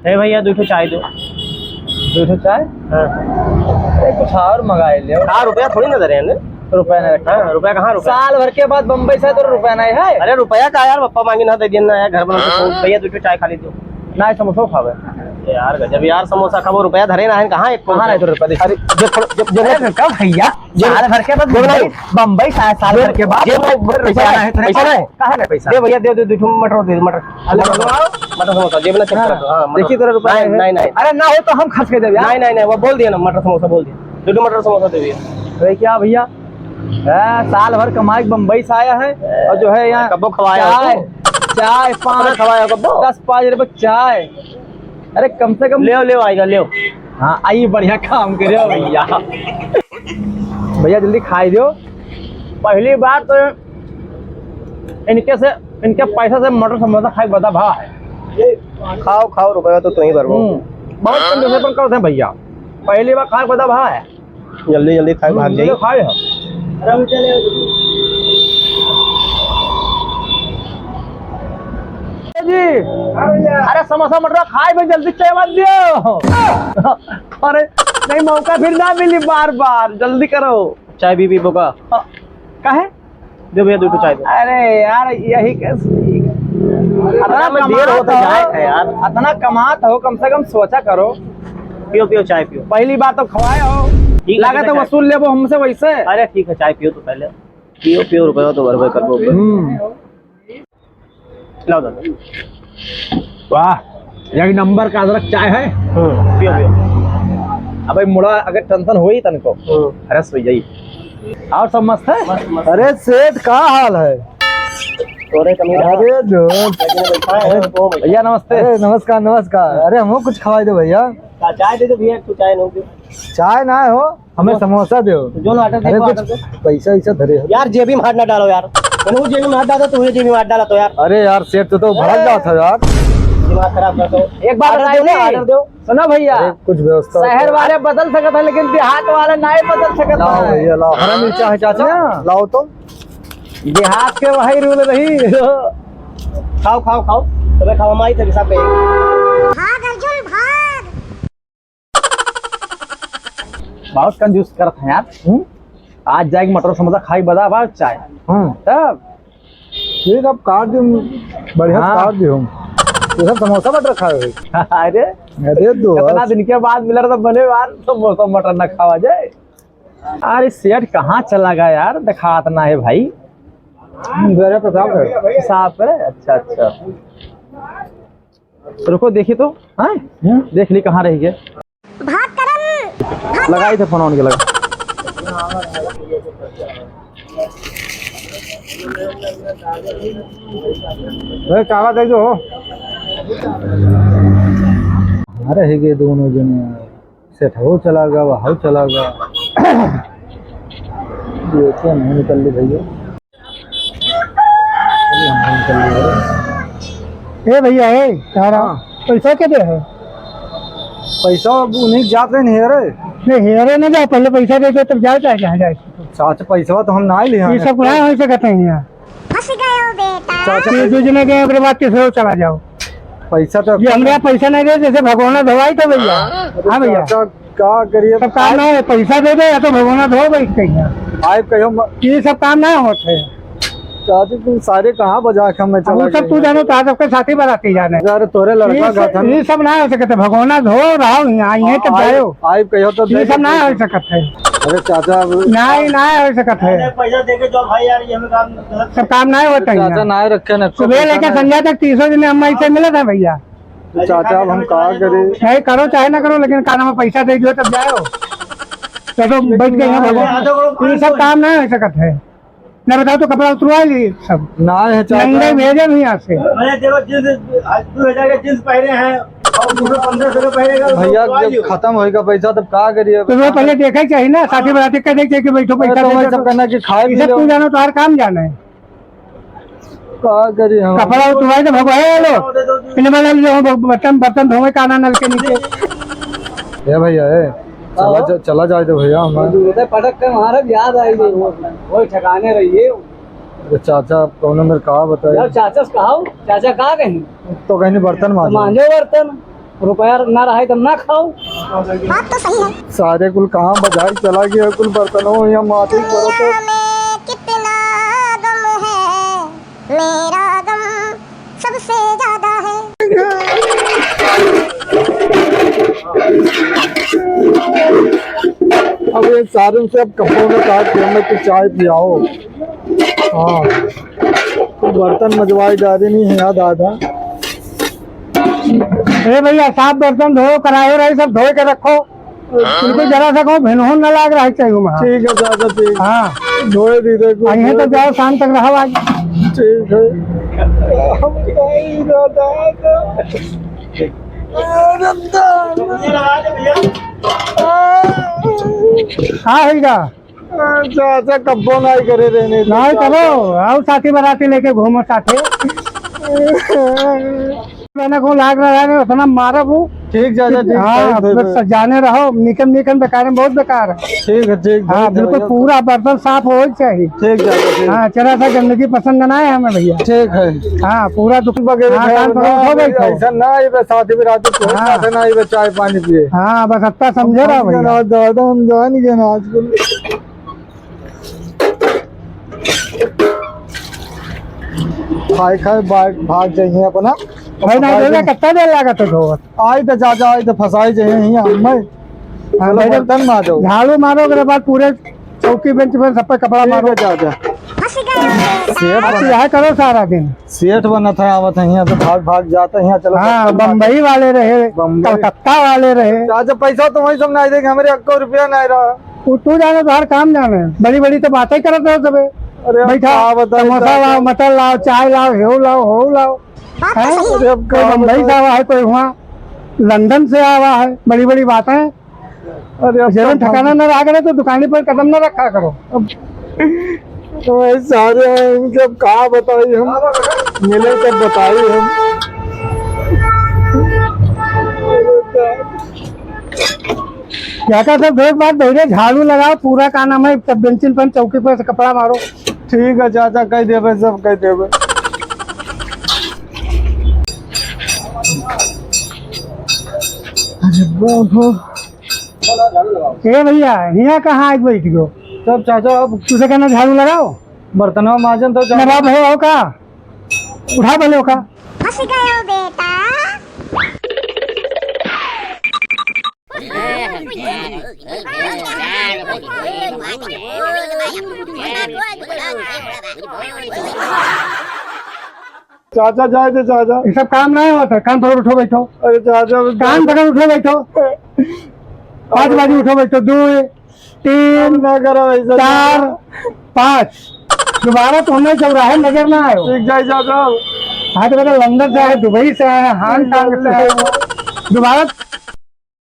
है भैया 2 चाय दो। 2 चाय। हाँ। अरे कुछ और मंगाए ले। हाँ रुपया थोड़ी नजर है ना। रुपया नहीं रखा। हाँ रुपया कहाँ रुपया। साल भर के बाद बम्बई से तो रुपया नहीं है। अरे रुपया का यार पप्पा मांगी ना दे देना यार घर बना भैया 2 चाय खा लीजिए। ना समोसा खावे यार गजब यार समोसा खाओ रुपया धरे ना है कहाँ एक कहाँ नहीं तो रुपया। अरे कब भैया साल भर के बाद बम्बई साल भर के बाद पैसा है कहाँ है पैसा। दे भैया दे दे 2 मटर दे मटर समोसा जेब में चेक कर। हाँ देखिए तेरा रुपया नहीं अरे ना हो तो हम खर्च कर दे। नहीं वो बोल दिया ना मटर समोसा बोल दिया 2 मटर समोसा दे दिया। अरे क्या भैया साल भर कमाई बम्बई से आया है और जो है यहाँ कब्बो खवाया चाय 5 खवाया कब्बो 10-5 रुपए चाय। अरे कम से कम ले आएगा ले। हाँ आइए बढ़िया काम करे भैया। भैया जल्दी खाई दो। पहली बार तो इनके पैसा से मटर समोसा खाई बता भा है। खाओ रुपया तो ही भरबो। बहुत कंजूसी पर करते हैं भैया। पहली बार खाए बता भा है। जल्दी खाए भाग जाइए। खाए जी। अरे समोसा मटर खाए में जल्दी चाय मत दियो। अरे नहीं मौका फिर ना मिली बार बार। जल्दी करो। चाय भी बोका काहे दे भैया 2 चाय दो। अरे यार यही कैसे इतना में देर होता है यार। इतना कमात हो कम से कम सोचा करो। पियो चाय पियो। पहली बात तो खवाए हो लागत तो वसूल ले हमसे वैसे। अरे ठीक है चाय पियो तो पहले पियो रुपया तो भरबे करबो। लाओ दादा। वाह यही नंबर का अदरक चाय है। पियो अबे मुड़ा अगर टेंशन हुई तनको अरे सो जाई। और सब मस्त है। अरे सेठ का हाल है। तोरे कमी अरे दोस्त भैया नमस्ते। नमस्कार। अरे हमको कुछ खवाई दो भैया। चाय दे दो भैया तू चाय नो पियो। चाय ना हो हमें समोसा दो। जो ना ऑर्डर दे पैसा धरे यार जेबी में हाथ ना डालो यार। मैंने जेबी में हाथ डाला तो जेबी में हाथ डाला तो यार। अरे यार सेठ तो भड़क जाता है यार। दिमाग खराब कर दो। एक बार ऑर्डर दो। सुना भैया कुछ व्यवस्था शहर वाले बदल सकता है लेकिन देहात वाले नहीं बदल सकता। लाओ भैया लाओ। हरा मिर्चा है चाचा लाओ तो। देहात के वही रूल रही। खाओ तुम्हें खाओ माई थे सब भाग अर्जुन भाग। बहुत कंजूस करत है यार। आज जाएगी मटर समोसा खाई बदा बाद चाय। तब ठीक अब काट दी बढ़िया काट दी हम। ये सब समोसा मटर खाए हुए। अरे दो इतना दिन के बाद मिला तो बने यार समोसा मटर न खावा जाए। अरे सेठ कहाँ चला गया यार दिखात ना है भाई। प्रताप है साफ है। अच्छा रुको देखिए तो। हाँ देख ली कहाँ रही है। भाग करन लगाई थे फोन ऑन के लगा। कागज दे दो। अरे है दोनों जने सेठ हो चला गया वह चला गया। ये क्या नहीं निकल ली भैया। ए भैया है पैसा क्या दे है। पैसा उन्हीं जात नहीं है। नहीं हेरे ना जाओ पहले पैसा दे दो तब जाओ चाहे जहाँ जाए। चाचा पैसा तो हम ना ले ये सब ना हो सकते हैं यहाँ। फंस गए हो बेटा। चाचा ये 2 जने गए अपने बात के चला जाओ। पैसा तो ये हमारे पैसा नहीं दे जैसे भगवाना धोवाई तो भैया। हाँ भैया क्या करिए सब काम ना है। पैसा दे दो या तो भगवाना धो बैठ कहीं। आप कहो ये सब काम ना होते। चाची तुम सारे कहाँ बजा के मैं चला सब तू जानो तो सबके साथी बनाती जाने। यार तोरे लड़का गाथा ये सब ना हो सकते। भगवाना धो रहा हूँ आई है तब जाओ। आप कहो तो ये सब ना हो सकते। अरे चाचा ना हो सकते। पैसा देके जाओ भाई यार ये हमें काम सब काम ना होता चाचा है। ना रखे न सुबह लेकर संध्या तक 300 दिन हम ऐसे मिला था भैया। चाचा अब हम कहा करे नहीं करो चाहे ना करो लेकिन खाना में पैसा दे दो तब जाओ। तो बच गए हैं भगवान। ये सब काम ना हो सकते है। न बताओ तो कपड़ा उतरवा ली सब ना है नंगे भेजे नहीं यहाँ से। मैंने देखो जींस 2000 के जींस पहने हैं और 1500 पहनेगा भैया जब खत्म होएगा पैसा तब कहा करिए। तो वो पहले देखा ही चाहिए ना साथी बनाते कहने चाहिए कि बैठो पैसा दे सब करना कि खाए पी लो तू जानो तो हर काम जाना है। कहा करिए हम कपड़ा उतरवाए तो भगवान लो बर्तन धोवे काना नल के नीचे। ये भैया चला जाए तो भैया हमारे पटक कर हमारा याद आई वो ठिकाने रहिए। चाचा कौन मेरे कहा बताया चाचा कहा चाचा कहा कहीं तो कहीं बर्तन मांझो बर्तन रुपया ना रहा तो ना खाओ। बात तो सही है। सारे कुल कहाँ बजाई चला गया, कुल बर्तनों या माटी करो तो। में कितना गम है, मेरा गम सबसे ज्यादा है। अब ये सारे से अब कपड़ों में काट के हमें कुछ चाय पियाओ। हाँ तो बर्तन मजवाई ज्यादा नहीं है याद आधा। अरे भैया साफ बर्तन धो कराए रहे सब धो के रखो, उनको जरा सा कहो भिनहोन न लाग रहा चाहिए वहाँ। ठीक है चाचा ठीक। हाँ धोए दीजिए यहीं तो जाओ शाम तक रहो आज। ठीक है। ये लगा दे भैया। हाँ भैया चाचा कब्बो नहीं करे रहने दो। नहीं करो, आओ साथी बराती लेके घूमो साथे। मैंने को लाग रहा है उतना मारा वो। ठीक चाचा ठीक। हाँ बस जाने रहो, निकम निकम बेकार है, बहुत बेकार है। ठीक है ठीक। हाँ बिल्कुल पूरा बर्तन साफ हो चाहिए। ठीक चाचा ठीक। हाँ चला सा गंदगी पसंद ना है हमें भैया। ठीक है। हाँ पूरा दुख वगैरह हाँ, कान पकड़ उठो बैठो। ऐसा ना ही बस साथी भी रात को हाँ। साथ ना ही बस चाय पानी पिए। हाँ बस अच्छा समझे रहा भैया। दादा हम जान गए ना आजकल। खाए खाए भाग जाइए अपना भाई ना देगा कितना देर लगा तो धोवत। आई तो चाचा आई तो फंसाई जाइए यहाँ मैं। हाँ, चलो बर्तन मारो। झाड़ू मारो के बाद पूरे चौकी बेंच पर सब पे कपड़ा मारो। चाचा फंस गए हो बेटा। आप यह करो सारा दिन। सेठ बना था आवत है यहाँ तो भाग भाग जाता है यहाँ। चलो हाँ बम्बई वाले रहे, बम्बई। कलकत्ता वाले रहे। चाचा पैसा तो वही सब नहीं देंगे, हमारे 1 रुपया नहीं रहा। तू जाने तो हर काम जाने, बड़ी बड़ी तो बातें करते हो सबे। अरे बैठा क्या बताएं समोसा चाचा। लाओ, मटर लाओ, चाय लाओ, हेव लाओ, हो लाओ। बात है? तो सही है। अरे अब कोई क्या बम्बई से बताएं। आवा है, कोई वहाँ लंदन से आवा है, बड़ी बड़ी बातें। अरे अब जब तो ठिकाना न रहा करे तो दुकानी पर कदम न रखा करो। तो भाई सारे हैं इनके, अब कहाँ बताइए हम। मिले तब बताइए हम। क्या का सब एक बात भैया झाड़ू लगाओ, पूरा का नाम है तब बेंचिन पर चौकी पर से कपड़ा मारो। ठीक है चाचा कह देवे सब कह देवे। अरे बाबा ए भैया यहाँ कहाँ आज बैठ गयो? सब चाचा अब तुझे कहना झाड़ू लगाओ, बर्तनों माजन तो चाचा। नवाब है हो का उठा बोले हो का। फंस गए हो बेटा। चाचा जाए थे चाचा। ये सब काम नहीं होता, कान पकड़ उठो बैठो, अरे चाचा कान पकड़ उठो बैठो। 5 बजे उठो बैठो, 2 3 ना करो ऐसा। 4 5 दोबारा तो हमें चौराहे नजर ना आयो। ठीक जाए चाचा। हाँ तो लंदन से आए, दुबई से आए, हांग कांग से आए, दोबारा